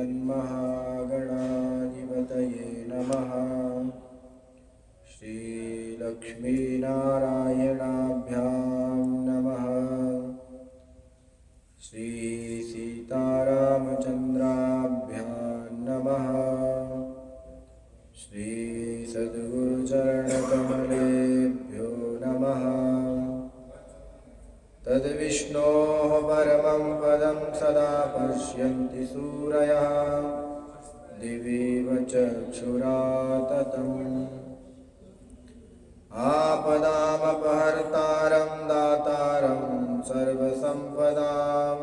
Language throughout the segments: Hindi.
श्रीमन्महागणाधिपतये नमः। श्रीलक्ष्मीनारायणाभ्यां नमः। श्रीसीतारामचन्द्राभ्यां नमः। श्रीसद्गुरुचरणकमलेभ्यो नमः। तद्विष्णोः परमं पदं सदा पश्यन्ति सूरयः दिवीव चक्षुराततम्। आपदामपहर्तारं दातारं सर्वसम्पदां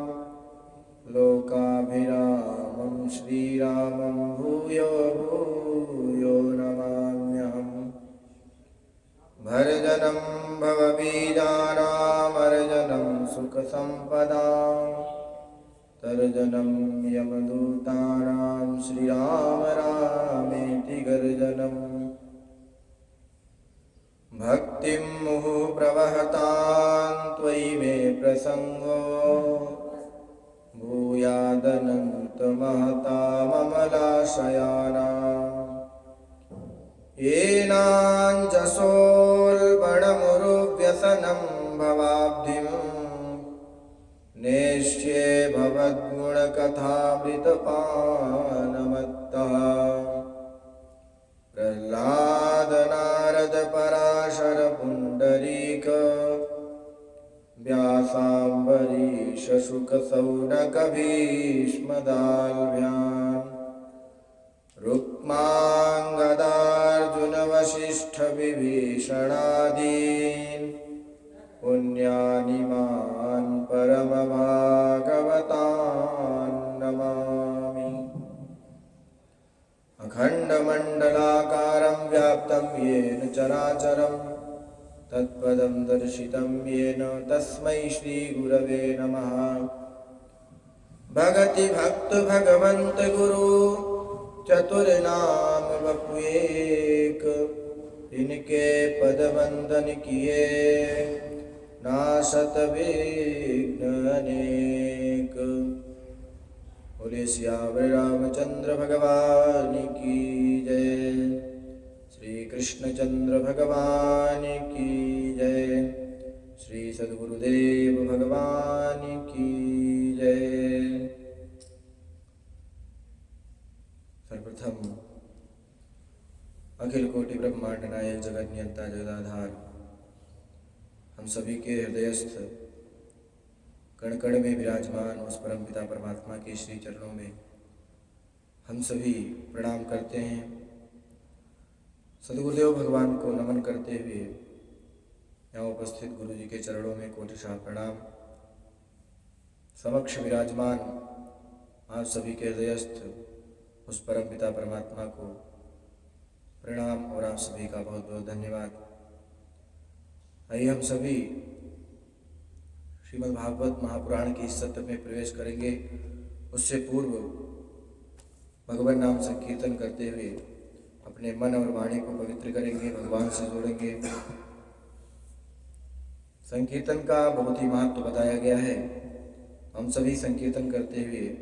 लोकाभिरामं श्रीरामं भूयो भूयो नमाम्यहम्। भर्जनं भवबीजानामर्जनं सुखसम्पदां तर्जनं यमदूतानां श्रीराम रामेति गर्जनम्। भक्तिं मुहुः प्रवहतां त्वयि मे प्रसङ्गो भूयादनन्तमहताममलाशयानां। येनाञ्जसोल्बणमुरुव्यसनं भवाब्धिं नेष्ये भवद्गुणकथामृतपानमत्तः। प्रह्लाद नारद पराशर पुण्डरीक व्यासाम्बरीश शुक सौनक भीष्मदाल्भ्यां। रुक्माङ्गदार्जुन वसिष्ठ विभीषणादीन् पुण्यानिमान् परमभागवतान् नमामि। अखण्डमण्डलाकारं व्याप्तं येन चराचरं तत्पदं दर्शितं येन तस्मै श्रीगुरवे नमः। भगति भक्त भगवन्त गुरु चतुर्नाम बपुएक। इनके पद वंदन किए नाशत विघ्न अनेक। बोले सियावर रामचंद्र भगवान की जय। श्री कृष्णचंद्र भगवान की जय। श्री सद्गुरुदेव भगवान की जय। सर्वप्रथम अखिल कोटि ब्रह्मांड नायक जगत नियंता जगदाधार हम सभी के हृदयस्थ कण कण में विराजमान उस परम पिता परमात्मा के श्री चरणों में हम सभी प्रणाम करते हैं। सद्गुरुदेव भगवान को नमन करते हुए यहाँ उपस्थित गुरु जी के चरणों में कोटिशाह प्रणाम। समक्ष विराजमान आप सभी के हृदयस्थ उस परम पिता परमात्मा को प्रणाम और आप सभी का बहुत बहुत धन्यवाद। आइए हम सभी श्रीमद् भागवत महापुराण के इस सत्र में प्रवेश करेंगे। उससे पूर्व भगवान नाम संकीर्तन करते हुए अपने मन और वाणी को पवित्र करेंगे, भगवान से जोड़ेंगे। संकीर्तन का बहुत ही महत्व बताया गया है। हम सभी संकीर्तन करते हुए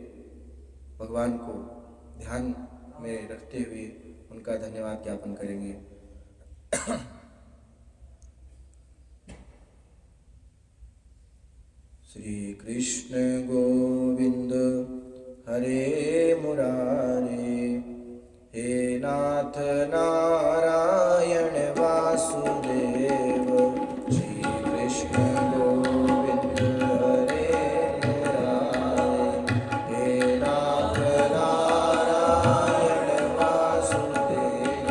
भगवान को ध्यान में रखते हुए उनका धन्यवाद ज्ञापन करेंगे। श्री कृष्ण गोविंद हरे मुरारे हे नाथ नारायण वासुदेव। श्री कृष्ण गोविंद हरे मुरारे हे नाथ नारायण वासुदेव।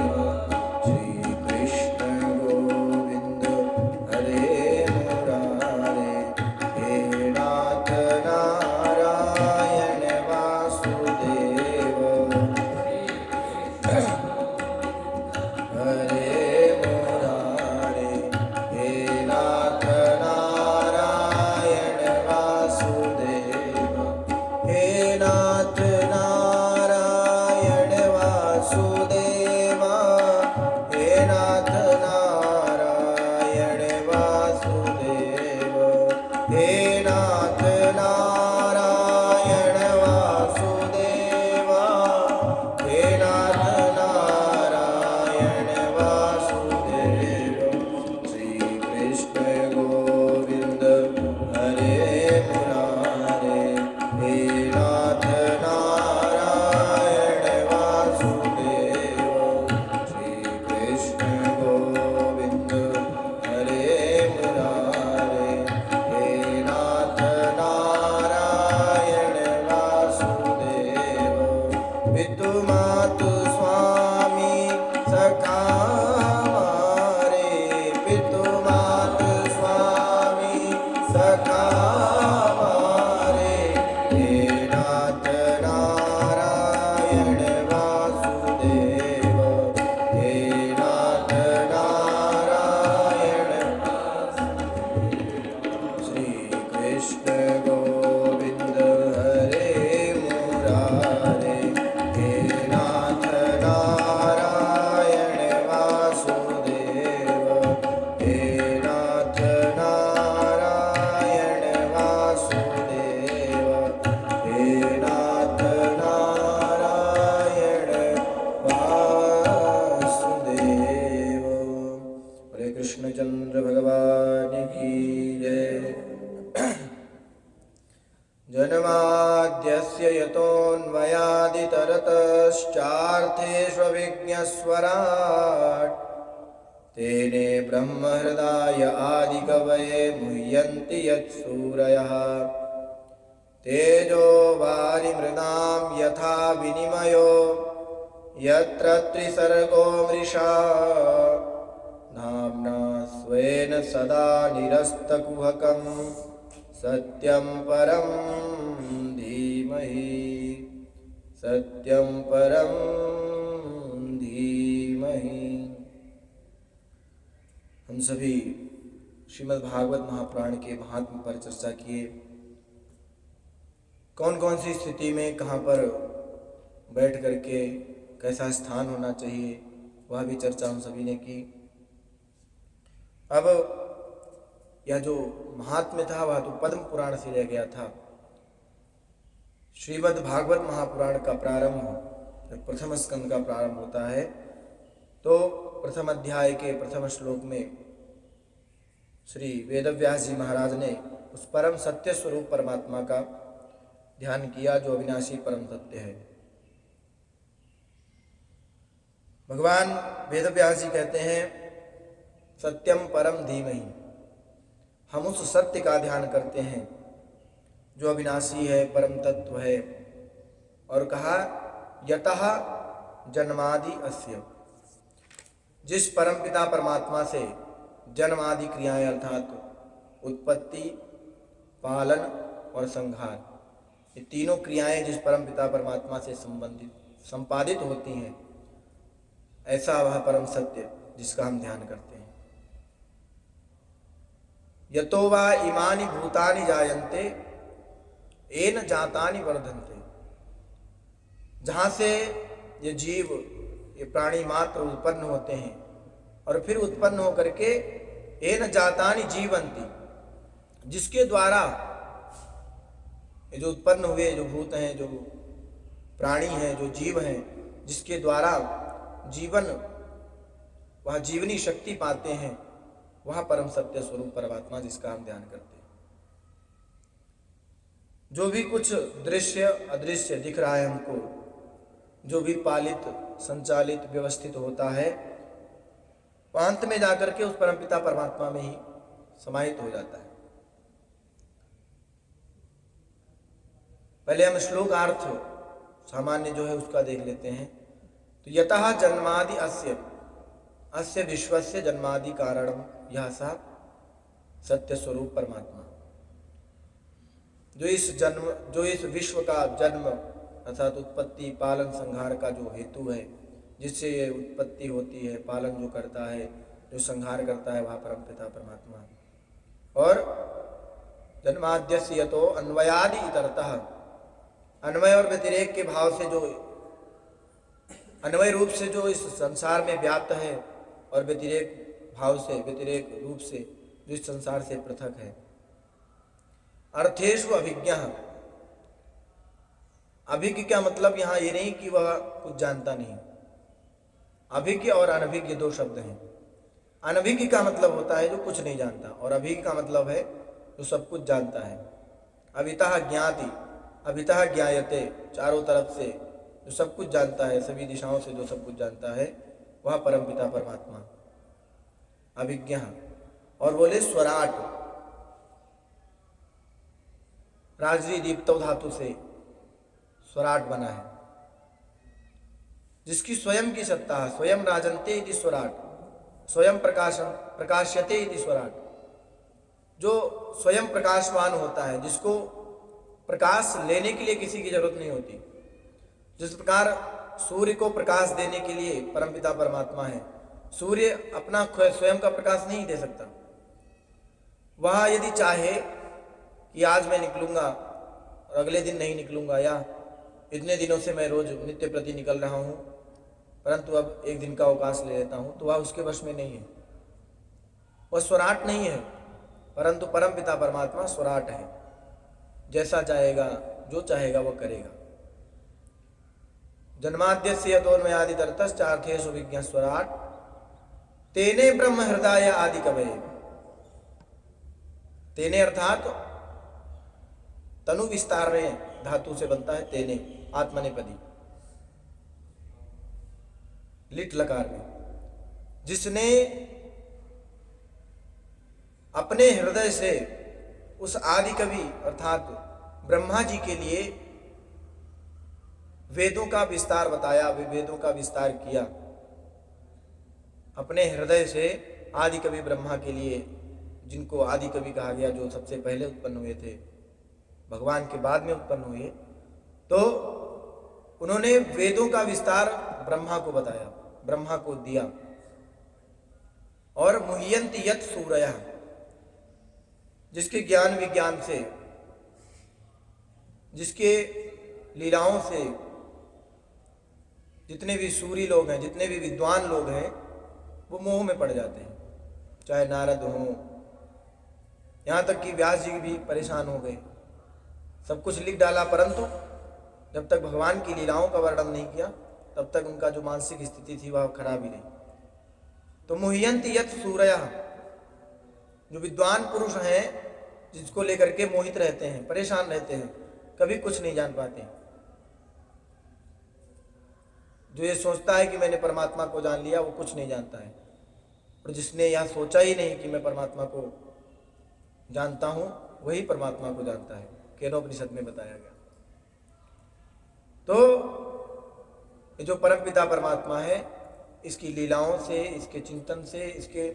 श्री कृष्ण गोविंद हरे मुरारे हे नाथ नारायण वासुदेव। हे नाथ नारायण वासुदेवा सखा हमारे, हे नाथ नारायण वासुदेव, हे नाथ नारायण। श्री कृष्ण गोविंद हरे मुरारे, हे नाथ नारायण वासुदेव, हे नाथ नारायण वासुदेव, हे नाथ नारायण वासुदेव। हरे कृष्णचंद्र भगवान की जय। जन्माद्यस्य यतोऽन्वयादितरतश्चार्थेष्वभिज्ञस्वराट्, तेने ब्रह्महृदाय आदिकवये मुह्यन्ति यत्सूरयः। तेजो वारिमृदां यथा विनिमयो यत्र त्रिसर्गो मृषा, नाम्ना स्वेन सदा निरस्तकुहकं सत्यं परं धीमहि, सत्यं परं धीमहि। हम सभी श्रीमद् भागवत महापुराण के महात्म्य पर चर्चा किए। कौन कौन सी स्थिति में कहाँ पर बैठ करके कैसा स्थान होना चाहिए, वह भी चर्चा हम सभी ने की। अब यह जो महात्म्य था वह तो पद्म पुराण से लिया गया था। श्रीमद् भागवत महापुराण का प्रारंभ जब प्रथम स्कंद का प्रारंभ होता है तो प्रथम अध्याय के प्रथम श्लोक में श्री वेदव्यास जी महाराज ने उस परम सत्य स्वरूप परमात्मा का ध्यान किया जो अविनाशी परम सत्य है। भगवान वेदव्यास जी कहते हैं सत्यम परम धीमहि, हम उस सत्य का ध्यान करते हैं जो अविनाशी है, परम तत्व है। और कहा यतः जन्मादि अस्य, जिस परम पिता परमात्मा से जन्मादि क्रियाएं अर्थात उत्पत्ति, पालन और संहार, ये तीनों क्रियाएं जिस परम पिता परमात्मा से संपादित होती हैं, ऐसा वह परम सत्य जिसका हम ध्यान करते हैं। यतो वा इमानि भूतानि जायन्ते येन जातानि वर्धन्ते, जहाँ से ये जीव, ये प्राणी मात्र उत्पन्न होते हैं और फिर उत्पन्न होकर के येन जातानि जीवन्ति, जिसके द्वारा ये जो उत्पन्न हुए जो भूत हैं, जो प्राणी हैं, जो जीव हैं, जिसके द्वारा जीवन वह जीवनी शक्ति पाते हैं, वह परम सत्य स्वरूप परमात्मा जिसका हम ध्यान करते हैं। जो भी कुछ दृश्य अदृश्य दिख रहा है हमको, जो भी पालित संचालित व्यवस्थित होता है, अंत में जाकर के उस परमपिता परमात्मा में ही समाहित हो जाता है। पहले हम श्लोकार्थ सामान्य जो है उसका देख लेते हैं। तो यतः जन्मादि अस्य, अस्य विश्वस्य जन्मादि कारणम यह सा सत्य स्वरूप परमात्मा, जो इस विश्व का जन्म अर्थात उत्पत्ति पालन संहार का जो हेतु है, जिससे ये उत्पत्ति होती है, पालन जो करता है, जो संहार करता है, वह परमपिता परमात्मा। और जन्माद्यस्य यतो अन्वयादि इतरतः, अन्वय और व्यतिरेक के भाव से जो अन्वय रूप से जो इस संसार में व्याप्त है और व्यतिरेक भाव से व्यतिरेक रूप से जो इस संसार से पृथक है। अर्थेषु अभिज्ञः, अभिज्ञ क्या मतलब यहाँ ये नहीं कि वह कुछ जानता नहीं। अभिज्ञ और अनभिज्ञ दो शब्द हैं। अनभिज्ञ का मतलब होता है जो कुछ नहीं जानता, और अभिज्ञ का मतलब है जो सब कुछ जानता है। अभितः ज्ञाति, अभितः ज्ञायते, चारों तरफ से जो सब कुछ जानता है, सभी दिशाओं से जो सब कुछ जानता है, वह परमपिता परमात्मा अभिज्ञ। और बोले स्वराट, राजरी दीप्तो धातु से स्वराट बना है, जिसकी स्वयं की सत्ता है। स्वयं राजन्ते इति स्वराट, स्वयं प्रकाश्यते इति स्वराट, जो स्वयं प्रकाशवान होता है, जिसको प्रकाश लेने के लिए किसी की जरूरत नहीं होती। जिस प्रकार सूर्य को प्रकाश देने के लिए परमपिता परमात्मा है, सूर्य अपना स्वयं का प्रकाश नहीं दे सकता। वह यदि चाहे कि आज मैं निकलूंगा और अगले दिन नहीं निकलूंगा, या इतने दिनों से मैं रोज नित्य प्रति निकल रहा हूँ परंतु अब एक दिन का अवकाश ले लेता हूँ, तो वह उसके वश में नहीं है। वह स्वराट नहीं है, परंतु परमपिता परमात्मा स्वराट है। जैसा चाहेगा, जो चाहेगा वह करेगा। जन्माद्यस्य यतोन्मयादितरतश्चार्थेषु विज्ञः स्वराट तेने ब्रह्म हृदय आदि कवये। तेने अर्थात तनु विस्तार में धातु से बनता है तेने, आत्मनेपदी लिट लकार में। जिसने अपने हृदय से उस आदि कवि अर्थात ब्रह्मा जी के लिए वेदों का विस्तार बताया, वेदों का विस्तार किया। अपने हृदय से आदि कवि ब्रह्मा के लिए, जिनको आदि कवि कहा गया, जो सबसे पहले उत्पन्न हुए थे, भगवान के बाद में उत्पन्न हुए, तो उन्होंने वेदों का विस्तार ब्रह्मा को बताया, ब्रह्मा को दिया। और मुह्यन्ति यत् सूरयः, जिसके ज्ञान विज्ञान से, जिसके लीलाओं से जितने भी सूरी लोग हैं, जितने भी विद्वान लोग हैं, वो मोह में पड़ जाते हैं। चाहे नारद हो, यहाँ तक कि व्यास जी भी परेशान हो गए। सब कुछ लिख डाला, परंतु जब तक भगवान की लीलाओं का वर्णन नहीं किया तब तक उनका जो मानसिक स्थिति थी वह खराब ही नहीं। तो मुह्यन्ति यत् सूरयः, जो विद्वान पुरुष हैं, जिसको लेकर के मोहित रहते हैं, परेशान रहते हैं, कभी कुछ नहीं जान पाते। जो ये सोचता है कि मैंने परमात्मा को जान लिया, वो कुछ नहीं जानता है। और जिसने यह सोचा ही नहीं कि मैं परमात्मा को जानता हूं, वही परमात्मा को जानता है, केनोपनिषद में बताया गया। तो ये जो परमपिता परमात्मा है, इसकी लीलाओं से, इसके चिंतन से, इसके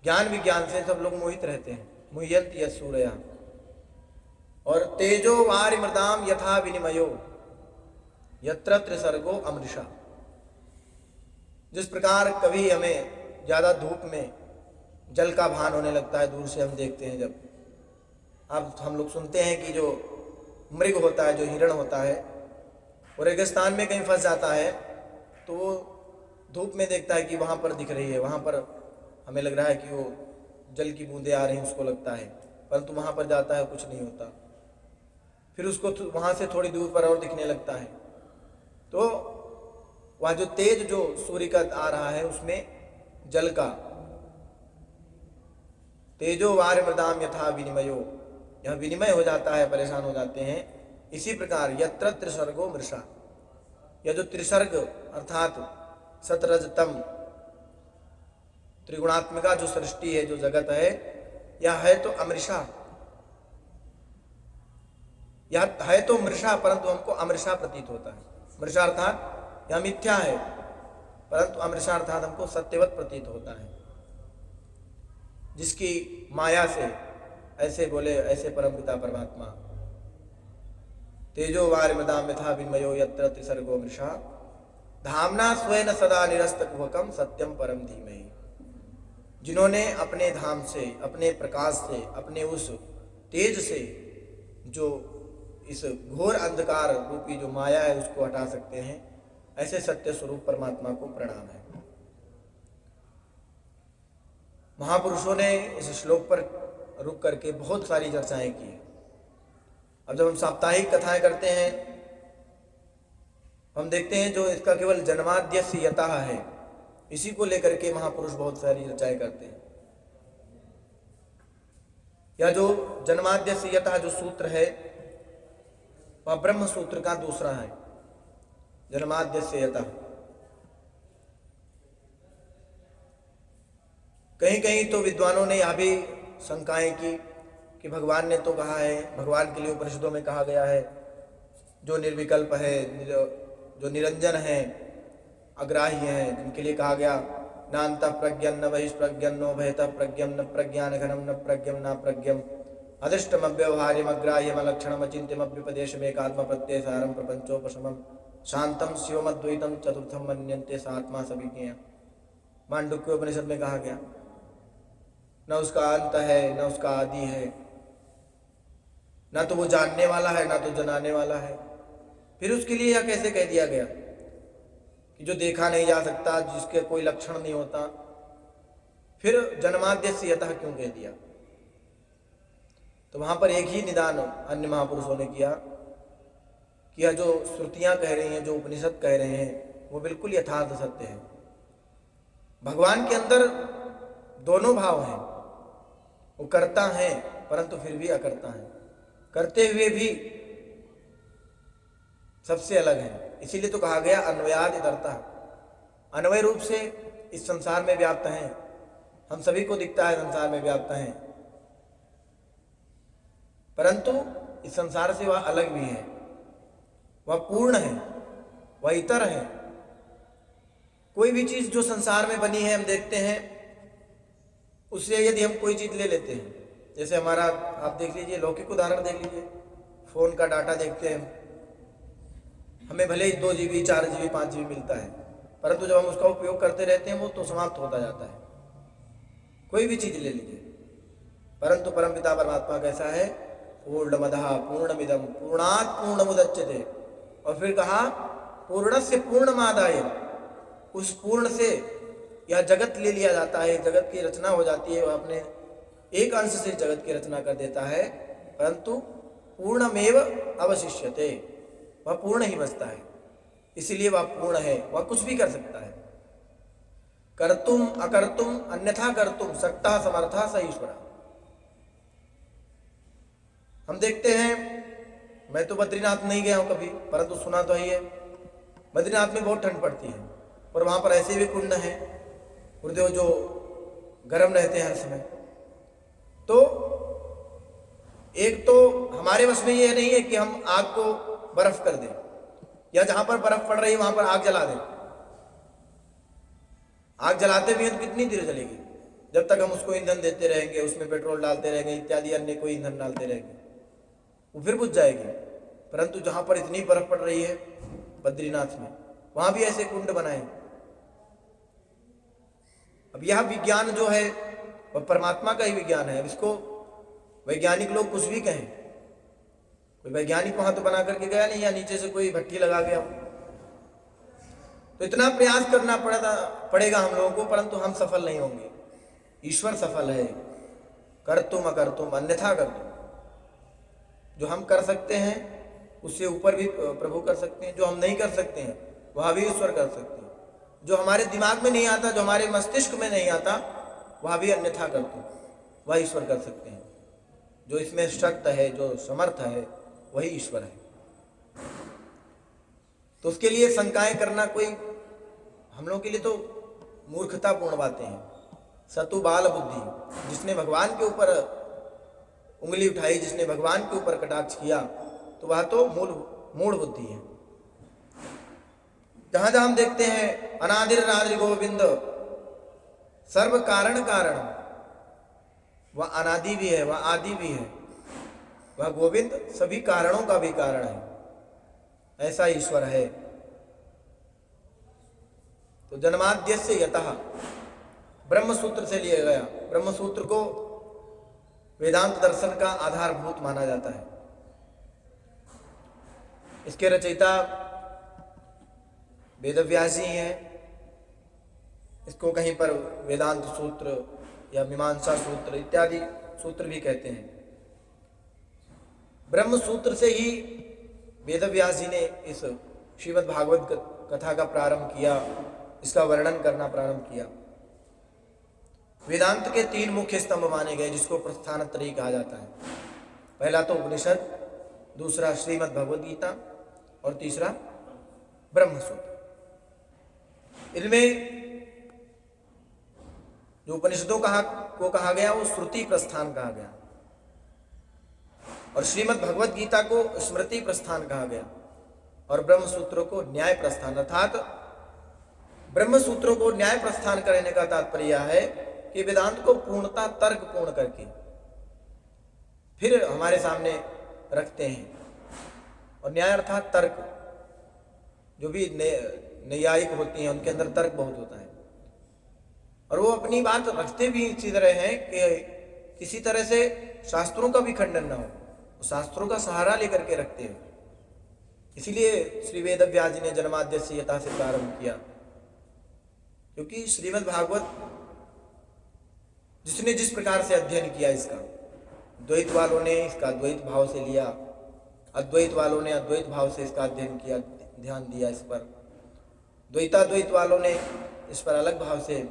ज्ञान विज्ञान से सब लोग मोहित रहते हैं। मुह्यन्ति यत् सूरयः। और तेजो वारि मृदाम यथा विनिमयो यत्र त्रिसर्गो अमृषा। जिस प्रकार कभी हमें ज्यादा धूप में जल का भान होने लगता है, दूर से हम देखते हैं, जब अब हम लोग सुनते हैं कि जो मृग होता है, जो हिरण होता है, वो रेगिस्तान में कहीं फंस जाता है, तो वो धूप में देखता है कि वहाँ पर दिख रही है, वहाँ पर हमें लग रहा है कि वो जल की बूंदें आ रही हैं, उसको लगता है, परंतु वहाँ पर जाता है, कुछ नहीं होता। फिर उसको वहाँ से थोड़ी दूर पर और दिखने लगता है, तो वह जो तेज जो सूर्य का आ रहा है, उसमें जल का, तेजो वार मृदाम यथा विनिमयो, यह विनिमय हो जाता है, परेशान हो जाते हैं। इसी प्रकार यत्र त्रिसर्गो मृषा, यह जो त्रिसर्ग अर्थात सतरजतम त्रिगुणात्मिका जो सृष्टि है, जो जगत है, यह है तो अमृषा, यह है तो मृषा, परंतु हमको अमृषा प्रतीत होता है। मृषा अर्थात यह मिथ्या है, परंतु अमृषा अर्थात हमको सत्यवत प्रतीत होता है। जिसकी माया से ऐसे बोले, ऐसे परमपिता परमात्मा, तेजो वारि मृदाम यथा विनिमयो यत्र त्रिसर्गो मृषा धामना स्वेन सदा निरस्तकुहकम सत्यम परम धीमहि। जिन्होंने अपने धाम से, अपने प्रकाश से, अपने उस तेज से जो इस घोर अंधकार रूपी जो माया है उसको हटा सकते हैं, ऐसे सत्य स्वरूप परमात्मा को प्रणाम है। महापुरुषों ने इस श्लोक पर रुक करके बहुत सारी चर्चाएं की। अब जब हम साप्ताहिक कथाएं करते हैं, हम देखते हैं जो इसका केवल जन्माद्यस्य यतः है, इसी को लेकर के महापुरुष बहुत सारी चर्चाएं करते हैं। या जो जन्माद्यस्य यतः जो सूत्र है, वह ब्रह्म सूत्र का दूसरा है, जन्माद्यस्य यतः। कहीं कहीं तो विद्वानों ने यह भी शंकाएं की कि भगवान ने तो कहा है, भगवान के लिए उपनिषदों में कहा गया है, जो निर्विकल्प है, जो निरंजन है, अग्राह्य है, जिनके लिए कहा गया नान्तः प्रज्ञं न बहिष्प्रज्ञं नोभयतः प्रज्ञं न प्रज्ञानघनं न प्रज्ञं न प्रज्ञं अदृष्टमव्यवहार्यमग्राह्यमलक्षणमचिन्त्यमभ्युपदेशमेकात्मप्रत्ययसारं प्रपंचोपशमं शांतं शिवमद्वैतं चतुर्थं मन्यन्ते सात्मा सविज्ञेय। मांडुक्य उपनिषद में कहा गया, न उसका अंत है न उसका आदि है, ना तो वो जानने वाला है ना तो जनाने वाला है। फिर उसके लिए यह कैसे कह दिया गया कि जो देखा नहीं जा सकता, जिसके कोई लक्षण नहीं होता, फिर जन्माद्यस्य यतः क्यों कह दिया? तो वहां पर एक ही निदान अन्य महापुरुषों ने किया कि यह जो श्रुतियां कह रही हैं, जो उपनिषद कह रहे हैं, वो बिल्कुल यथार्थ सत्य है। भगवान के अंदर दोनों भाव हैं, वो करता है परंतु फिर भी अकर्ता है, करते हुए भी सबसे अलग है। इसीलिए तो कहा गया अन्वयाद इतरता, अन्वय रूप से इस संसार में व्याप्त हैं, हम सभी को दिखता है संसार में व्याप्त हैं, परंतु इस संसार से वह अलग भी है, वह पूर्ण है, वह इतर है। कोई भी चीज जो संसार में बनी है, हम देखते हैं, उससे यदि हम कोई चीज ले लेते हैं, जैसे हमारा आप देख लीजिए, लौकिक उदाहरण देख लीजिए, फोन का डाटा देखते हैं, हमें भले ही 2 GB 4 GB 5 GB मिलता है, परंतु जब हम उसका उपयोग करते रहते हैं वो तो समाप्त होता जाता है। कोई भी चीज ले लीजिए, परंतु परमपिता परमात्मा कैसा है? पूर्णमदः पूर्णमिदं पूर्णात् पूर्णमुदच्यते, और फिर कहा पूर्णस्य पूर्णमादाय, उस पूर्ण से यह जगत ले लिया जाता है, जगत की रचना हो जाती है, वह अपने एक अंश से जगत की रचना कर देता है, परंतु पूर्णमेव अवशिष्यते, वह पूर्ण ही बचता है। इसीलिए वह पूर्ण है, वह कुछ भी कर सकता है। कर्तुम अकर्तुम अन्यथा कर्तुम सक्ता समर्था स ईश्वर। हम देखते हैं, मैं तो बद्रीनाथ नहीं गया हूं कभी, परंतु सुना तो ही है, बद्रीनाथ में बहुत ठंड पड़ती है, और वहां पर ऐसे भी कुंड हैं गुरुदेव जो गर्म रहते हैं हर समय। तो एक तो हमारे बस में ये नहीं है कि हम आग को बर्फ कर दें, या जहां पर बर्फ पड़ रही है वहां पर आग जला दें। आग जलाते भी हैं तो कितनी देर जलेगी? जब तक हम उसको ईंधन देते रहेंगे, उसमें पेट्रोल डालते रहेंगे, इत्यादि अन्य कोई ईंधन डालते रहेंगे, वो फिर बुझ जाएगी। परंतु जहां पर इतनी बर्फ पड़ रही है बद्रीनाथ में, वहां भी ऐसे कुंड बनाए। अब यह विज्ञान जो है वह परमात्मा का ही विज्ञान है। अब इसको वैज्ञानिक लोग कुछ भी कहें, कोई वैज्ञानिक वहां तो बना करके गया नहीं, या नीचे से कोई भट्टी लगा गया, तो इतना प्रयास करना पड़ेगा हम लोगों को, परंतु हम सफल नहीं होंगे। ईश्वर सफल है। कर्तुम अकर्तुम अन्यथा कर्तुम, जो हम कर सकते हैं उससे ऊपर भी प्रभु कर सकते हैं, जो हम नहीं कर सकते हैं वह भी ईश्वर कर सकते हैं, जो हमारे दिमाग में नहीं आता, जो हमारे मस्तिष्क में नहीं आता, वह भी अन्यथा कर्तुम, वह ईश्वर कर सकते हैं। जो इसमें शक्त है, जो समर्थ है, वही ईश्वर है। तो उसके लिए शंकाएं करना कोई हम लोगों के लिए तो मूर्खतापूर्ण बातें हैं। सतु बाल बुद्धि, जिसने भगवान के ऊपर उंगली उठाई, जिसने भगवान के ऊपर कटाक्ष किया, तो वह तो मूढ़ बुद्धि है। जहां जहां हम देखते हैं अनादिर अनादि गोविंद सर्व कारण कारण, वह अनादि भी है, वह आदि भी है, वह गोविंद सभी कारणों का भी कारण है, ऐसा ईश्वर है। तो जन्माद्यस्य यतः ब्रह्म सूत्र से लिया गया। ब्रह्म सूत्र को वेदांत दर्शन का आधारभूत माना जाता है। इसके रचयिता वेदव्यास जी हैं। इसको कहीं पर वेदांत सूत्र या मीमांसा सूत्र इत्यादि सूत्र भी कहते हैं। ब्रह्म सूत्र से ही वेदव्यास जी ने इस श्रीमद् भागवत कथा का प्रारंभ किया, इसका वर्णन करना प्रारंभ किया। वेदांत के 3 मुख्य स्तंभ माने गए, जिसको प्रस्थानत्रयी कहा जाता है। पहला तो उपनिषद, दूसरा श्रीमद् भगवद गीता, और तीसरा ब्रह्म सूत्र। इनमें जो उपनिषदों को कहा गया वो श्रुति प्रस्थान कहा गया, और श्रीमद् भगवद गीता को स्मृति प्रस्थान कहा गया, और ब्रह्म सूत्रों को न्याय प्रस्थान, अर्थात ब्रह्म सूत्रों को न्याय प्रस्थान करने का तात्पर्य यह है कि वेदांत को पूर्णता तर्क पूर्ण करके फिर हमारे सामने रखते हैं। और न्याय अर्थात तर्क, जो भी न्यायिक होती हैं उनके अंदर तर्क बहुत होता है, और वो अपनी बात रखते भी इसी तरह हैं कि किसी तरह से शास्त्रों का भी खंडन ना हो, शास्त्रों का सहारा लेकर के रखते हैं। इसीलिए श्री वेद व्यास जी ने जन्माद्यस्य यथा से प्रारंभ किया, क्योंकि श्रीमद् भागवत जिसने जिस प्रकार से अध्ययन किया, इसका द्वैत वालों ने इसका द्वैत भाव से लिया, अद्वैत वालों ने अद्वैत भाव से इसका अध्ययन किया, ध्यान दिया इस पर, द्वैताद्वैत वालों ने इस पर अलग भाव से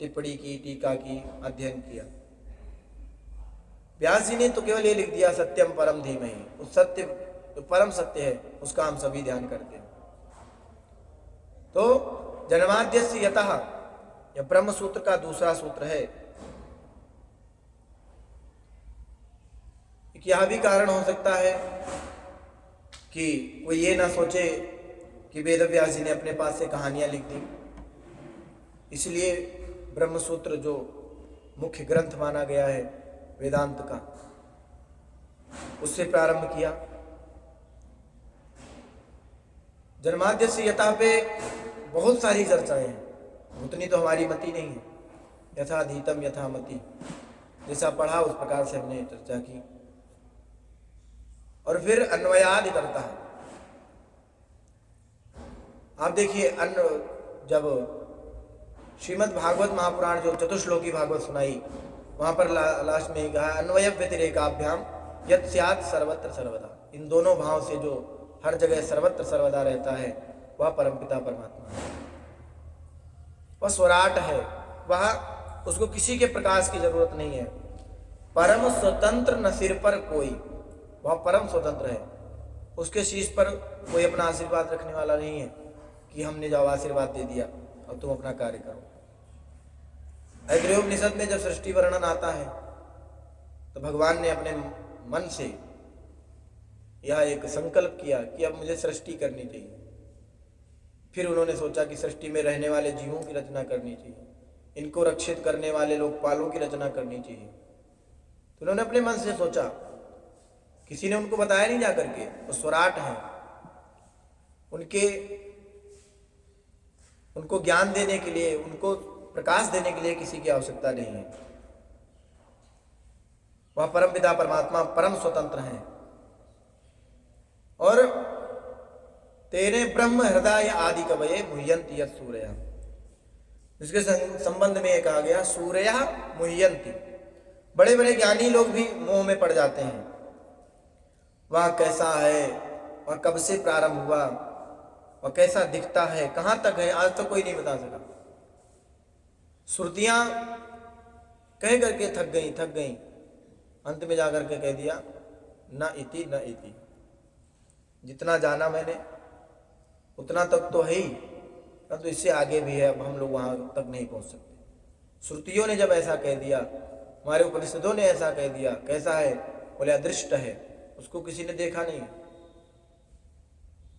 टिप्पणी की, टीका की, अध्ययन किया। व्यास जी ने तो केवल ये लिख दिया सत्यम परम धीमहि, उस सत्य जो परम सत्य है उसका हम सभी ध्यान करते हैं। तो जन्माद्यस्य यतः यह ब्रह्म सूत्र का दूसरा सूत्र है। यह भी कारण हो सकता है कि कोई ये ना सोचे कि वेद व्यास जी ने अपने पास से कहानियां लिख दी, इसलिए ब्रह्म सूत्र जो मुख्य ग्रंथ माना गया है वेदांत का, उससे प्रारंभ किया। जन्माद्यस्य यथा पे बहुत सारी चर्चाएं हैं, उतनी तो हमारी मति नहीं है। यथाधीतम यथा मति, जैसा पढ़ा उस प्रकार से हमने चर्चा की। और फिर अन्वयादि करता है। आप देखिए, जब श्रीमद् भागवत महापुराण जो चतुश्लोकी भागवत सुनाई, वहां पर लास्ट में कहा अन्वय व्यतिरेकाभ्याम यत् स्यात् सर्वत्र सर्वदा। इन दोनों भाव से जो हर जगह सर्वत्र सर्वदा रहता है वह परमपिता परमात्मा है, वह स्वराट है, वह उसको किसी के प्रकाश की जरूरत नहीं है। परम स्वतंत्र न सिर पर कोई, वह परम स्वतंत्र है, उसके शीश पर कोई अपना आशीर्वाद रखने वाला नहीं है कि हमने जाओ आशीर्वाद दे दिया अब तुम अपना कार्य करो। ऐतरेयोपनिषद में जब सृष्टि वर्णन आता है तो भगवान ने अपने मन से यह एक संकल्प किया कि अब मुझे सृष्टि करनी चाहिए। फिर उन्होंने सोचा कि सृष्टि में रहने वाले जीवों की रचना करनी चाहिए, इनको रक्षित करने वाले लोकपालों की रचना करनी चाहिए। तो उन्होंने अपने मन से सोचा, किसी ने उनको बताया नहीं जा करके, वो स्वराट हैं, उनको ज्ञान देने के लिए, उनको प्रकाश देने के लिए किसी की आवश्यकता नहीं है। वह परमपिता परमात्मा परम स्वतंत्र हैं। और तेरे ब्रह्म हृदय आदि कवये मुह्यन्ति यत् सूर्यः, इसके संबंध में कहा गया सूर्यः मुह्यन्ति, बड़े बड़े ज्ञानी लोग भी मोह में पड़ जाते हैं। वह कैसा है, वह कब से प्रारंभ हुआ, वह कैसा दिखता है, कहाँ तक है, आज तक कोई नहीं बता सका। श्रुतियां कह करके थक गई, अंत में जाकर के कह दिया न इति न इति, जितना जाना मैंने उतना तक तो है ही, परंतु इससे आगे भी है, अब हम लोग वहां तक नहीं पहुंच सकते। श्रुतियों ने जब ऐसा कह दिया, हमारे उपनिषदों ने ऐसा कह दिया, कैसा है, बोले अदृष्ट है, उसको किसी ने देखा नहीं,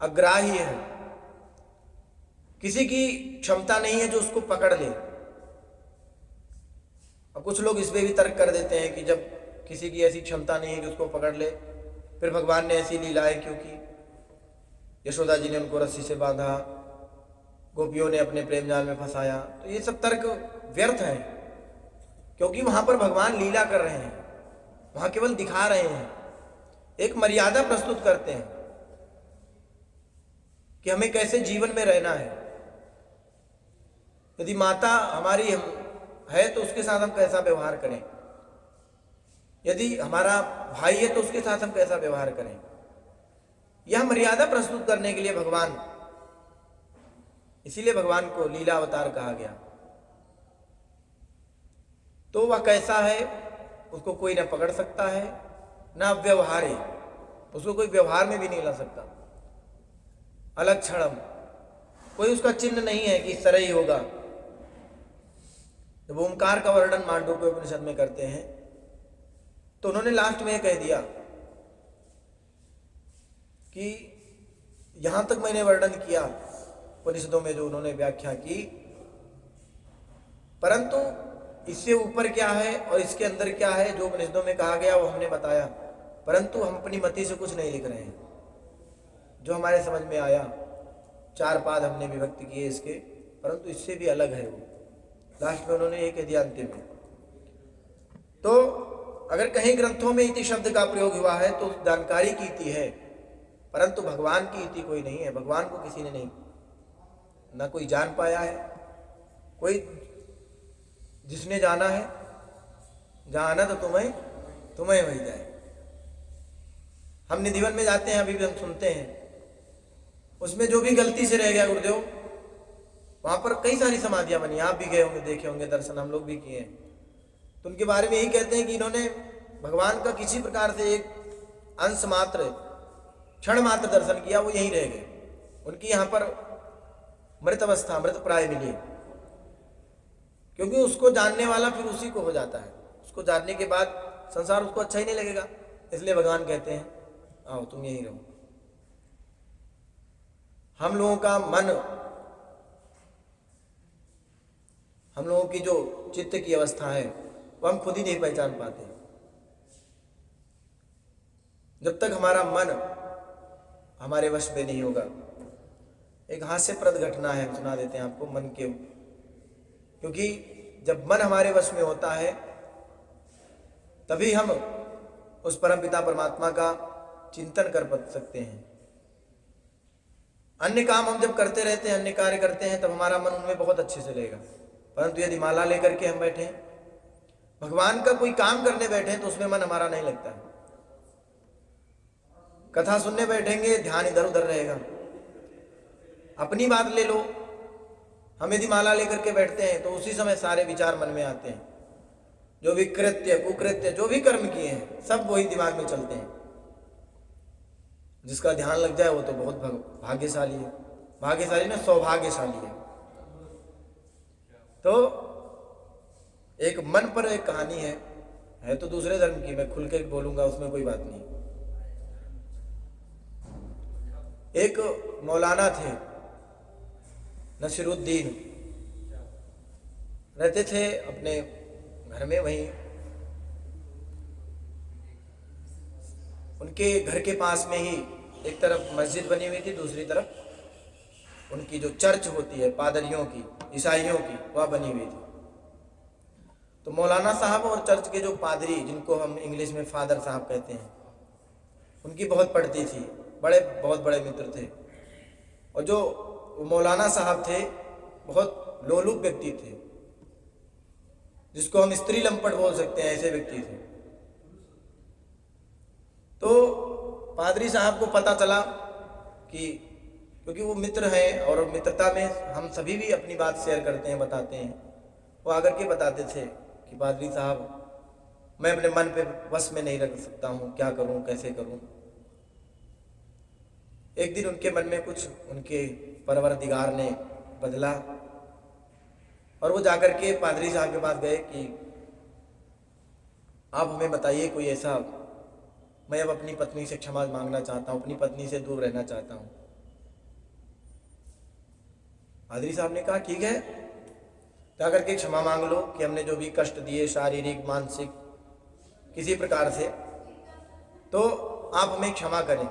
अग्राह्य है, किसी की क्षमता नहीं है जो उसको पकड़ ले। अब कुछ लोग इस पे भी तर्क कर देते हैं कि जब किसी की ऐसी क्षमता नहीं है कि उसको पकड़ ले, फिर भगवान ने ऐसी लीलाएं क्यों की, यशोदा जी ने उनको रस्सी से बांधा, गोपियों ने अपने प्रेम जाल में फंसाया, तो ये सब तर्क व्यर्थ है, क्योंकि वहां पर भगवान लीला कर रहे हैं, वहां केवल दिखा रहे हैं, एक मर्यादा प्रस्तुत करते हैं कि हमें कैसे जीवन में रहना है। यदि माता हमारी है तो उसके साथ हम कैसा व्यवहार करें, यदि हमारा भाई है तो उसके साथ हम कैसा व्यवहार करें, यह मर्यादा प्रस्तुत करने के लिए भगवान, इसीलिए भगवान को लीला अवतार कहा गया। तो वह कैसा है उसको कोई न पकड़ सकता है, न व्यवहार है, उसको कोई व्यवहार में भी नहीं ला सकता। अलग क्षणम, कोई उसका चिन्ह नहीं है कि इस तरह ही होगा। जब ओमकार का वर्णन मांडूक्य उपनिषद में करते हैं तो उन्होंने लास्ट में कह दिया कि यहां तक मैंने वर्णन किया उपनिषदों में, जो उन्होंने व्याख्या की परंतु इससे ऊपर क्या है और इसके अंदर क्या है जो उपनिषदों में कहा गया वो हमने बताया, परंतु हम अपनी मति से कुछ नहीं लिख रहे हैं। जो हमारे समझ में आया 4 पाद हमने विभक्त किए इसके, परंतु इससे भी अलग है वो। लास्ट में उन्होंने एक दिया अंतिम में। तो अगर कहीं ग्रंथों में इति शब्द का प्रयोग हुआ है तो जानकारी की इति है, परंतु भगवान की इति कोई नहीं है। भगवान को किसी ने नहीं, ना कोई जान पाया है। कोई जिसने जाना है, जाना तो तुम्हें वही जाए। हम निधिवन में जाते हैं, अभी भी हम सुनते हैं, उसमें जो भी गलती से रह गया गुरुदेव, वहां पर कई सारी समाधियां बनी, आप भी गए होंगे, देखे होंगे, दर्शन हम लोग भी किए हैं। तो उनके बारे में यही कहते हैं कि इन्होंने भगवान का किसी प्रकार से एक अंश मात्र, क्षण मात्र दर्शन किया, वो यहीं रह गए। उनकी यहाँ पर मृत अवस्था, मृत प्राय मिली, क्योंकि उसको जानने वाला फिर उसी को हो जाता है। उसको जानने के बाद संसार उसको अच्छा ही नहीं लगेगा, इसलिए भगवान कहते हैं आओ तुम यहीं रहो। हम लोगों का मन, हम लोगों की जो चित्त की अवस्था है वो हम खुद ही नहीं पहचान पाते। जब तक हमारा मन हमारे वश में नहीं होगा। एक हास्यप्रद घटना है, हम सुना देते हैं आपको मन के, क्योंकि जब मन हमारे वश में होता है तभी हम उस परमपिता परमात्मा का चिंतन कर सकते हैं। अन्य काम हम जब करते रहते हैं, अन्य कार्य करते हैं, तब हमारा मन उनमें बहुत अच्छे से रहेगा। परंतु यदि माला लेकर के हम बैठे हैं, भगवान का कोई काम करने बैठे हैं, तो उसमें मन हमारा नहीं लगता है। कथा सुनने बैठेंगे, ध्यान इधर उधर रहेगा। अपनी बात ले लो, हम यदि माला लेकर के बैठते हैं तो उसी समय सारे विचार मन में आते हैं। जो भी कृत्य कुकृत्य जो भी कर्म किए हैं सब वही दिमाग में चलते हैं। जिसका ध्यान लग जाए वो तो बहुत भाग्यशाली है। भाग्यशाली ना, सौभाग्यशाली है। तो एक मन पर एक कहानी है तो दूसरे धर्म की, मैं खुल के बोलूंगा, उसमें कोई बात नहीं। एक मौलाना थे, नसीरुद्दीन, रहते थे अपने घर में। वहीं उनके घर के पास में ही एक तरफ मस्जिद बनी हुई थी, दूसरी तरफ उनकी जो चर्च होती है पादरियों की, ईसाइयों की, वह बनी हुई थी। तो मौलाना साहब और चर्च के जो पादरी, जिनको हम इंग्लिश में फादर साहब कहते हैं, उनकी बहुत पड़ती थी, बहुत बड़े मित्र थे। और जो मौलाना साहब थे बहुत लोलुप व्यक्ति थे, जिसको हम स्त्री लंपट बोल सकते हैं, ऐसे व्यक्ति थे। तो पादरी साहब को पता चला कि, क्योंकि वो मित्र हैं और मित्रता में हम सभी भी अपनी बात शेयर करते हैं, बताते हैं, वो आकर के बताते थे कि पादरी साहब, मैं अपने मन पे वश में नहीं रख सकता हूँ, क्या करूँ, कैसे करूँ। एक दिन उनके मन में कुछ उनके परवरदिगार ने बदला और वो जाकर के पादरी साहब के पास गए कि आप हमें बताइए कोई ऐसा, मैं अब अपनी पत्नी से क्षमा मांगना चाहता हूँ, अपनी पत्नी से दूर रहना चाहता हूँ। पादरी साहब ने कहा ठीक है, जाकर के क्षमा मांग लो कि हमने जो भी कष्ट दिए, शारीरिक मानसिक किसी प्रकार से, तो आप हमें क्षमा करें।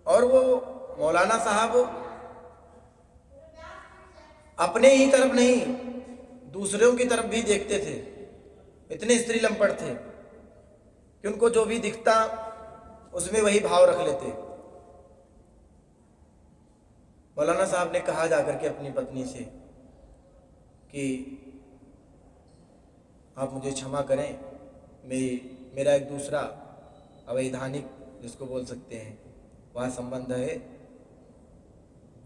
और वो मौलाना साहब अपने ही तरफ नहीं, दूसरों की तरफ भी देखते थे। इतने स्त्री लंपट थे कि उनको जो भी दिखता उसमें वही भाव रख लेते। मौलाना साहब ने कहा जाकर के अपनी पत्नी से कि आप मुझे क्षमा करें, मेरा एक दूसरा अवैधानिक, जिसको बोल सकते हैं, वह संबंध है।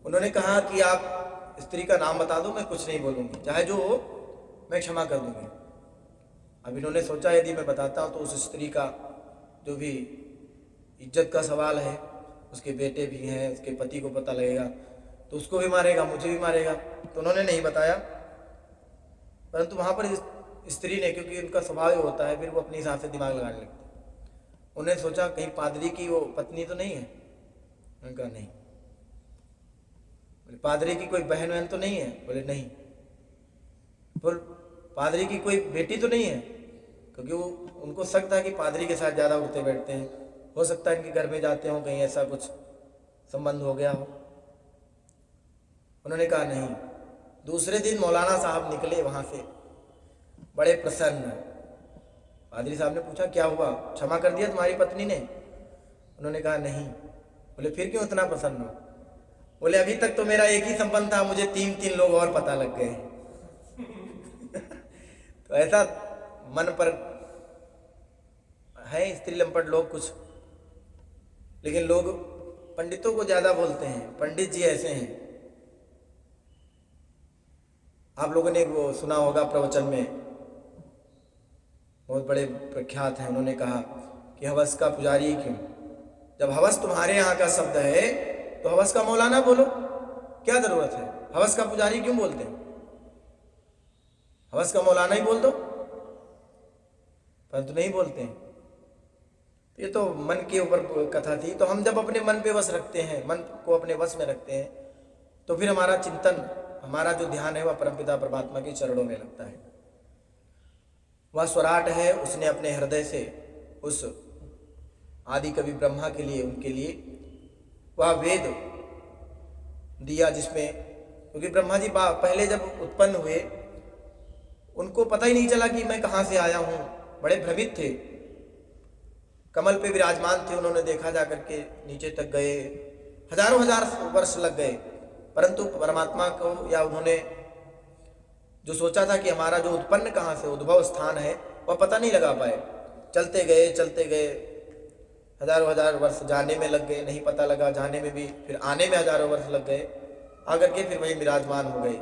उन्होंने कहा कि आप स्त्री का नाम बता दो, मैं कुछ नहीं बोलूँगी, चाहे जो हो मैं क्षमा कर दूँगी। अब इन्होंने सोचा यदि मैं बताता हूँ तो उस स्त्री का जो भी इज्जत का सवाल है, उसके बेटे भी हैं, उसके पति को पता लगेगा तो उसको भी मारेगा, मुझे भी मारेगा। तो उन्होंने नहीं बताया। परंतु वहाँ पर स्त्री ने, क्योंकि उनका स्वभाव ही होता है, फिर वो अपने हिसाब से दिमाग लगाने लगते। उन्होंने सोचा कहीं पादरी की वो पत्नी तो नहीं है। उन्होंने कहा नहीं। बोले पादरी की कोई बहन वहन तो नहीं है? बोले नहीं। बोल पादरी की कोई बेटी तो नहीं है? क्योंकि वो उनको शक था कि पादरी के साथ ज़्यादा उठते बैठते हैं, हो सकता है इनके घर में जाते हो, कहीं ऐसा कुछ संबंध हो गया हो। उन्होंने कहा नहीं। दूसरे दिन मौलाना साहब निकले वहाँ से बड़े प्रसन्न। पादरी साहब ने पूछा क्या हुआ, क्षमा कर दिया तुम्हारी पत्नी ने? उन्होंने कहा नहीं। बोले फिर क्यों इतना प्रसन्न हो? बोले अभी तक तो मेरा एक ही संबंध था, मुझे 3 लोग और पता लग गए। तो ऐसा मन पर है स्त्री लंपट लोग कुछ, लेकिन लोग पंडितों को ज्यादा बोलते हैं। पंडित जी ऐसे हैं। आप लोगों ने वो सुना होगा प्रवचन में, बहुत बड़े प्रख्यात हैं, उन्होंने कहा कि हवस का पुजारी क्यों? जब हवस तुम्हारे यहाँ का शब्द है तो हवस का मौलाना बोलो, क्या जरूरत है? हवस का पुजारी क्यों बोलते हैं? हवस का मौलाना ही बोल दो, परंतु नहीं बोलते हैं। ये तो मन के ऊपर कथा थी। तो हम जब अपने मन पे वश रखते हैं, मन को अपने वश में रखते हैं, तो फिर हमारा चिंतन, हमारा जो ध्यान है वह परमपिता परमात्मा के चरणों में लगता है। वह स्वराट है, उसने अपने हृदय से उस आदि कवि ब्रह्मा के लिए, उनके लिए वह वेद दिया जिसमें, क्योंकि ब्रह्मा जी पहले जब उत्पन्न हुए उनको पता ही नहीं चला कि मैं कहाँ से आया हूँ, बड़े भ्रमित थे। कमल पे विराजमान थे, उन्होंने देखा जाकर के नीचे तक गए, हजारों हजार वर्ष लग गए, परंतु परमात्मा को या उन्होंने जो सोचा था कि हमारा जो उत्पन्न कहाँ से उद्भव स्थान है वह पता नहीं लगा पाए। चलते गए, हजारों हजार वर्ष जाने में लग गए, नहीं पता लगा, जाने में भी, फिर आने में हजारों वर्ष लग गए, आकर के फिर वही विराजमान हो गए।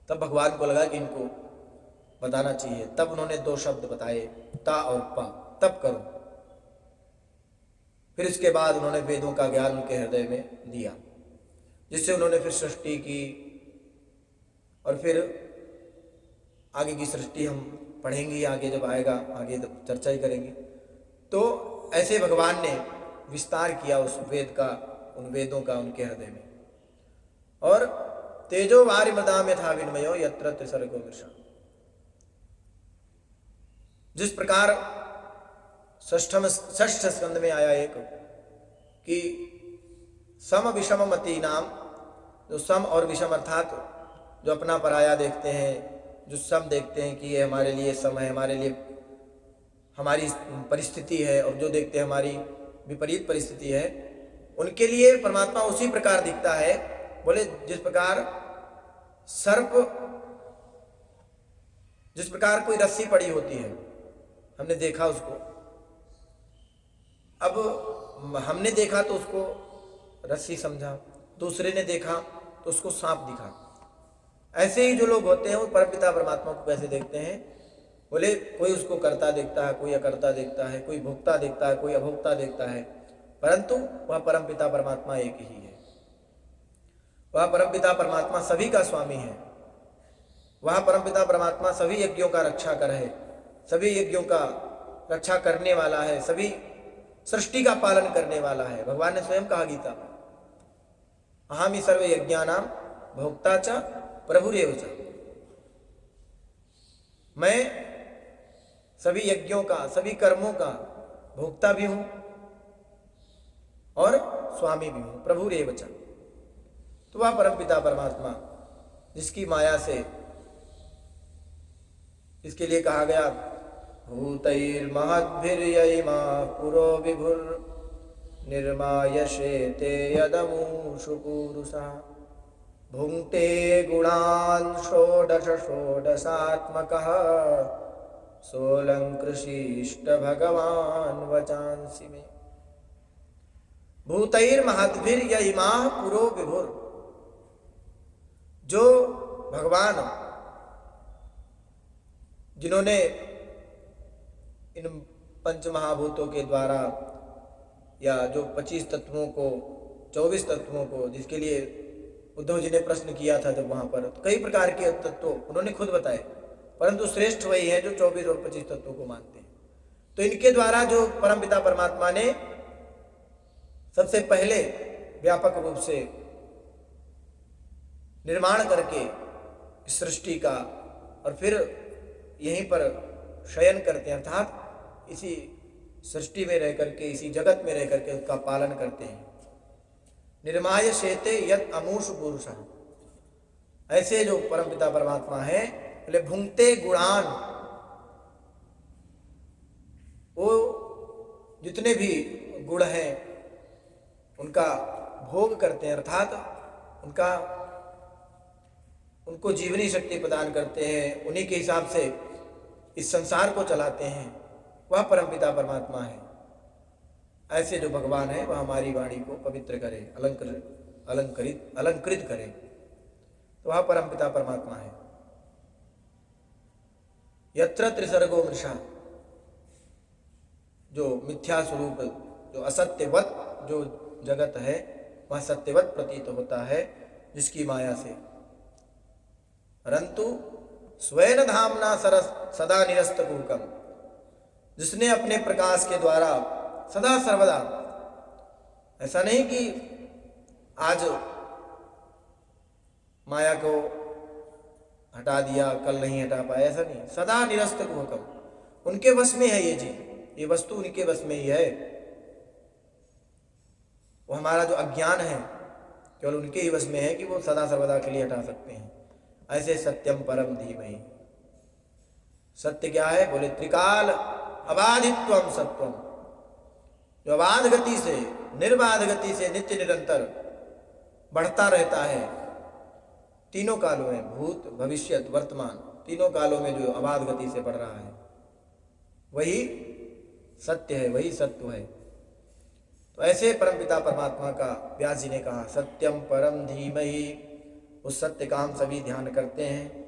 तब भगवान को लगा कि इनको बताना चाहिए, तब उन्होंने 2 शब्द बताए, ता और पा, तब करो। फिर इसके बाद उन्होंने वेदों का ज्ञान उनके हृदय में दिया, जिससे उन्होंने फिर सृष्टि की, और फिर आगे की सृष्टि हम पढ़ेंगे, आगे जब आएगा आगे चर्चा ही करेंगे। तो ऐसे भगवान ने विस्तार किया उस वेद का, उन वेदों का उनके हृदय में। और तेजो वारि मृदा में था विन्मयो यत्र त्रिसर्गो मृषा, जिस प्रकार षष्ठ स्कंद में आया एक कि सम विषम मति नाम, जो सम और विषम अर्थात जो अपना पराया देखते हैं, जो सम देखते हैं कि ये हमारे लिए सम है, हमारे लिए हमारी परिस्थिति है, और जो देखते हैं हमारी विपरीत परिस्थिति है, उनके लिए परमात्मा उसी प्रकार दिखता है। बोले जिस प्रकार सर्प, जिस प्रकार कोई रस्सी पड़ी होती है, हमने देखा उसको, अब हमने देखा तो उसको रस्सी समझा, दूसरे ने देखा तो उसको सांप दिखा। ऐसे ही जो लोग होते हैं वो परमपिता परमात्मा को कैसे देखते हैं? बोले कोई उसको करता देखता है, कोई अकर्ता देखता है, कोई भोक्ता देखता है, कोई अभोक्ता देखता है, परंतु वह परमपिता परमात्मा एक ही है। वह परमपिता परमात्मा सभी का स्वामी है। वह परमपिता परमात्मा सभी यज्ञों का रक्षा कर है, सभी यज्ञों का रक्षा करने वाला है, सभी सृष्टि का पालन करने वाला है। भगवान ने स्वयं कहा गीता में, अहमि सर्व यज्ञानां भोक्ता च प्रभुरेव च, मैं सभी यज्ञों का, सभी कर्मों का भोक्ता भी हूं और स्वामी भी हूं, प्रभुरेव च। तो वह परमपिता परमात्मा जिसकी माया से, इसके लिए कहा गया भूतैर्महद्भिर्ययिमा पुरो विभुर निर्मायशेते यदमूषु पूरुषः भुङ्क्ते गुणान् षोडश षोडशात्मकः सोऽलङ्कृषीष्ट भगवान् वचांसि मे। भूतैर्महद्भिर्ययिमा पुरो विभुर, जो भगवान जिन्होंने इन पंच महाभूतों के द्वारा, या जो 25 तत्वों को, 24 तत्वों को, जिसके लिए उद्धव जी ने प्रश्न किया था जब वहां पर, तो कई प्रकार के तत्व उन्होंने खुद बताए, परंतु श्रेष्ठ वही है जो 24 और 25 तत्वों को मानते हैं। तो इनके द्वारा जो परमपिता परमात्मा ने सबसे पहले व्यापक रूप से निर्माण करके इस सृष्टि का, और फिर यहीं पर शयन करते हैं, अर्थात इसी सृष्टि में रह करके, इसी जगत में रह करके उसका पालन करते हैं। निर्माय शेते यत अमूष पुरुषः, ऐसे जो परमपिता परमात्मा है, बोले भुंगते गुणान, वो जितने भी गुण हैं उनका भोग करते हैं, अर्थात उनको जीवनी शक्ति प्रदान करते हैं, उन्हीं के हिसाब से इस संसार को चलाते हैं, वह परमपिता परमात्मा है। ऐसे जो भगवान है वह हमारी वाणी को पवित्र करे, अलंकृत करे, तो वह परमपिता परमात्मा है। यत्र त्रिसर्गो मृषा, जो मिथ्या स्वरूप, जो असत्यवत जो जगत है वह सत्यवत प्रतीत होता है जिसकी माया से, परंतु स्वयं धामना सदा निरस्त कुहकम, जिसने अपने प्रकाश के द्वारा सदा सर्वदा, ऐसा नहीं कि आज माया को हटा दिया कल नहीं हटा पाया, ऐसा नहीं, सदा निरस्त कुहकम, उनके वश में है ये चीज, ये वस्तु उनके वश में ही है। वो हमारा जो अज्ञान है केवल उनके ही वश में है कि वो सदा सर्वदा के लिए हटा सकते हैं। ऐसे सत्यम परम धीमहि, सत्य क्या है? बोले त्रिकाल अबाधित्वम सत्वम, जो अबाध गति से, निर्बाध गति से नित्य निरंतर बढ़ता रहता है, तीनों कालों में, भूत भविष्यत वर्तमान, तीनों कालों में जो अबाध गति से बढ़ रहा है वही सत्य है, वही सत्व है। तो ऐसे परमपिता परमात्मा का व्यास जी ने कहा सत्यम परम धीमहि, उस सत्य का हम सभी ध्यान करते हैं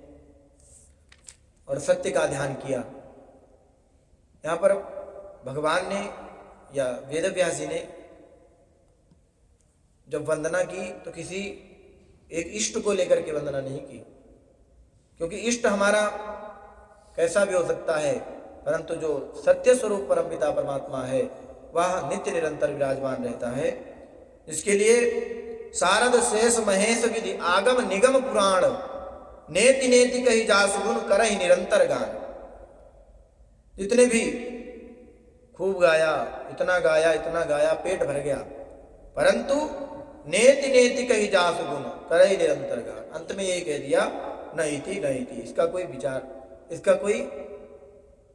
और सत्य का ध्यान किया। यहाँ पर भगवान ने या वेद व्यास जी ने जब वंदना की तो किसी एक इष्ट को लेकर के वंदना नहीं की, क्योंकि इष्ट हमारा कैसा भी हो सकता है, परंतु जो सत्य स्वरूप परमपिता परमात्मा है वह नित्य निरंतर विराजमान रहता है, जिसके लिए शारद शेष महेश विधि आगम निगम पुराण नेति नेति कही जासु गुण करहि निरंतर गान। जितने भी खूब गाया, इतना गाया पेट भर गया, परंतु नेति नेति कही जासु गुण करहि निरंतर गान। अंत में यही कह दिया नहीं थी, इसका कोई विचार, इसका कोई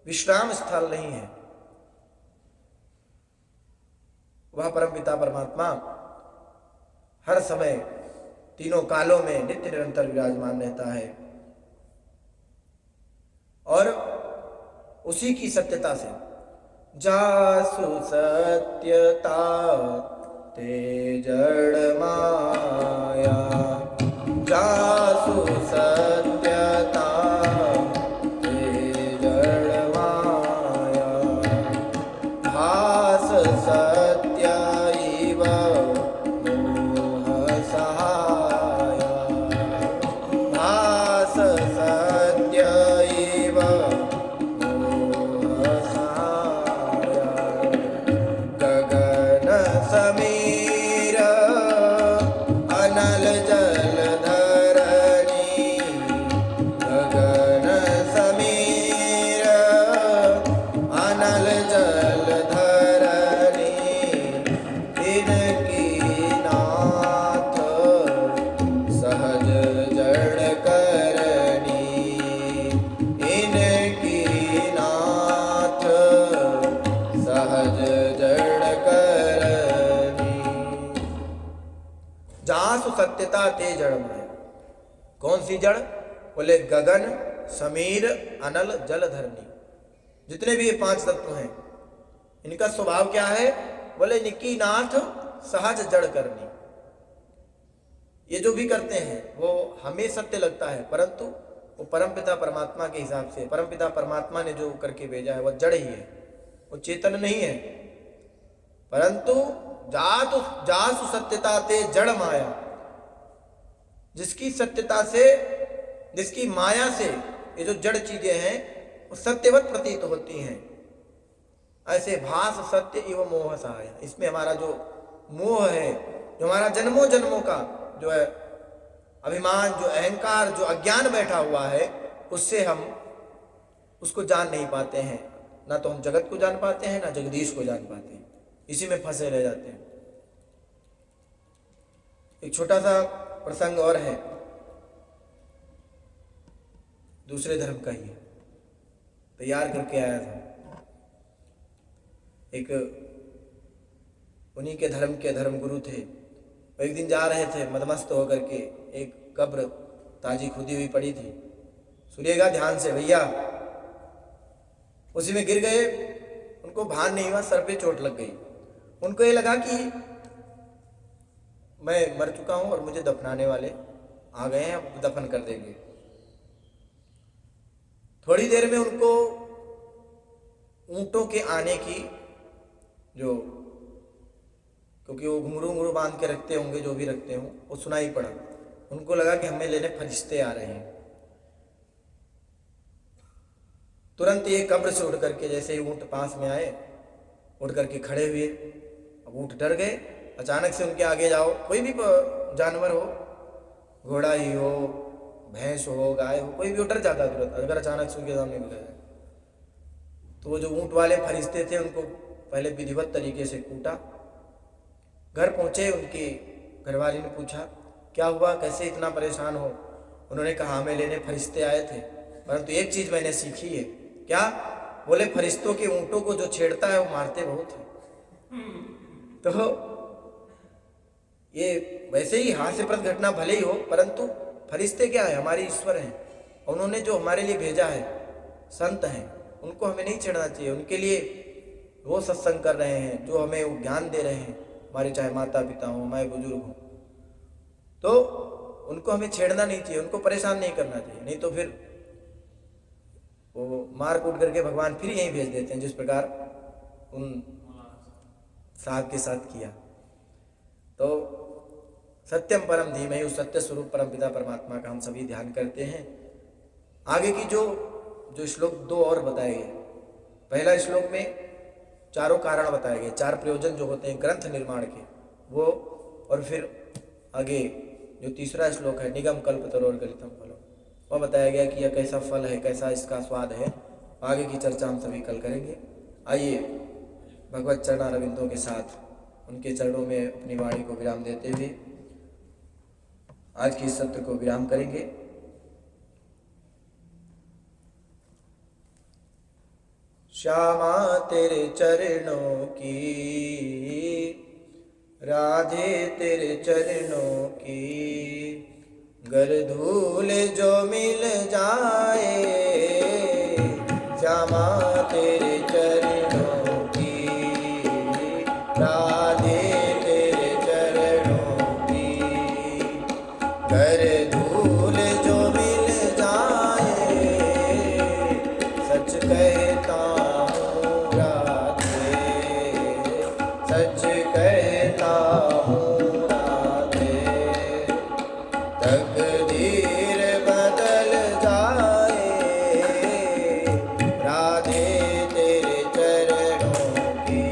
विश्राम स्थल नहीं है। वह परमपिता परमात्मा हर समय तीनों कालों में नित्य निरंतर विराजमान रहता है, और उसी की सत्यता से जासु सत्यता ते जड़ माया, जासु सत्यता ते जड़ माया, भास सत्य इव मोह सहाया, भास सत्य इव मोह सहाया, गगन समीर अनल जल धरणी, गगन समीर अनल जल धरणी, इनकी नाथ सहज जड़ करनी, इनकी नाथ सहज जड़ करनी। जासु सत्यता ते जड़ माया, कौन सी जड़? बोले गगन समीर अनल जल धरनी। जितने भी ये पांच तत्व हैं इनका स्वभाव क्या है? बोले निकी नाथ सहज जड़ करनी। ये जो भी करते हैं वो हमें सत्य लगता है, परंतु वो परमपिता परमात्मा के हिसाब से, परमपिता परमात्मा ने जो करके भेजा है वह जड़ ही है, वो चेतन नहीं है। परंतु जासु सत्यता ते जड़ माया, जिसकी सत्यता से, जिसकी माया से ये जो जड़ चीजें हैं वो सत्यवत प्रतीत होती हैं। ऐसे भास सत्य एवं मोह सहाय, इसमें हमारा जो मोह है, जो हमारा जन्मों जन्मों का जो है अभिमान, जो अहंकार, जो अज्ञान बैठा हुआ है, उससे हम उसको जान नहीं पाते हैं। ना तो हम जगत को जान पाते हैं, ना जगदीश को जान पाते हैं, इसी में फंसे रह जाते हैं। एक छोटा सा प्रसंग और है, दूसरे धर्म का ही है, तैयार करके आया था। एक उन्हीं के धर्म के धर्मगुरु थे। एक दिन जा रहे थे मदमस्त होकर के, एक कब्र ताजी खुदी हुई पड़ी थी, सुनिएगा ध्यान से भैया। उसी में गिर गए, उनको भान नहीं हुआ, सर पे चोट लग गई। उनको ये लगा कि मैं मर चुका हूं और मुझे दफनाने वाले आ गए हैं, अब दफन कर देंगे। थोड़ी देर में उनको ऊंटों के आने की, जो क्योंकि वो घुंघरू घुंघरू बांध के रखते होंगे, जो भी रखते हों, वो सुनाई पड़ा। उनको लगा कि हमें लेने फरिश्ते आ रहे हैं। तुरंत ये कब्र से उठ करके, जैसे ही ऊंट पास में आए, उठ करके खड़े हुए। अब ऊंट डर गए। अचानक से उनके आगे जाओ, कोई भी जानवर हो, घोड़ा ही हो, भैंस हो, गाय हो, कोई भी डर जाता तुरंत अगर अचानक से उनके सामने गुजर जाए। तो वो जो ऊंट वाले फरिश्ते थे, उनको पहले विधिवत तरीके से कूटा। घर पहुंचे, उनकी घरवाली ने पूछा क्या हुआ, कैसे इतना परेशान हो? उन्होंने कहा हमें लेने फरिश्ते आए थे, परंतु एक चीज मैंने सीखी है। क्या? बोले फरिश्तों के ऊंटों को जो छेड़ता है वो मारते बहुत है। तो ये वैसे ही हास्यप्रद घटना भले ही हो, परंतु फरिश्ते क्या है? हमारे ईश्वर हैं। उन्होंने जो हमारे लिए भेजा है, संत हैं, उनको हमें नहीं छेड़ना चाहिए। उनके लिए वो सत्संग कर रहे हैं, जो हमें वो ज्ञान दे रहे हैं, हमारे चाहे माता पिता हो, हमारे बुजुर्ग हो, तो उनको हमें छेड़ना नहीं चाहिए, उनको परेशान नहीं करना चाहिए। नहीं तो फिर वो मार कूट करके भगवान फिर यहीं भेज देते हैं, जिस प्रकार उन साहब के साथ किया। तो सत्यम परम धीमहि, उस सत्य स्वरूप परम पिता परमात्मा का हम सभी ध्यान करते हैं। आगे की जो श्लोक दो और बताए गए। पहला श्लोक में चारों कारण बताए गए, चार प्रयोजन जो होते हैं ग्रंथ निर्माण के, वो, और फिर आगे जो तीसरा श्लोक है निगम कल्पतरोर गलितम फलम, वह बताया गया कि यह कैसा फल है, कैसा इसका स्वाद है। आगे की चर्चा हम सभी कल करेंगे। आइए भगवत चरणारविंदों के साथ उनके चरणों में अपनी वाणी को विराम देते हुए आज के इस सत्र को विराम करेंगे। श्यामा तेरे चरणों की, राधे तेरे चरणों की, गर धूल जो मिल जाए, श्यामा तेरे चरणों की, राधे तेरे चरणों की, गर धूल जो मिल जाए, सच कहता हूँ राधे, सच कहता हूँ राधे, तकदीर बदल जाए, राधे तेरे चरणों की,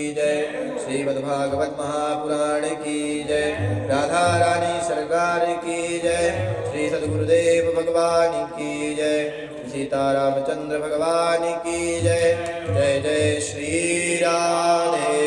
जय। श्रीमद्भागवत महापुराण की जय। राधा रानी सरकार की जय। श्री सद्गुरुदेव भगवान की जय। सीतारामचंद्र भगवान की जय। जय जय श्री राधे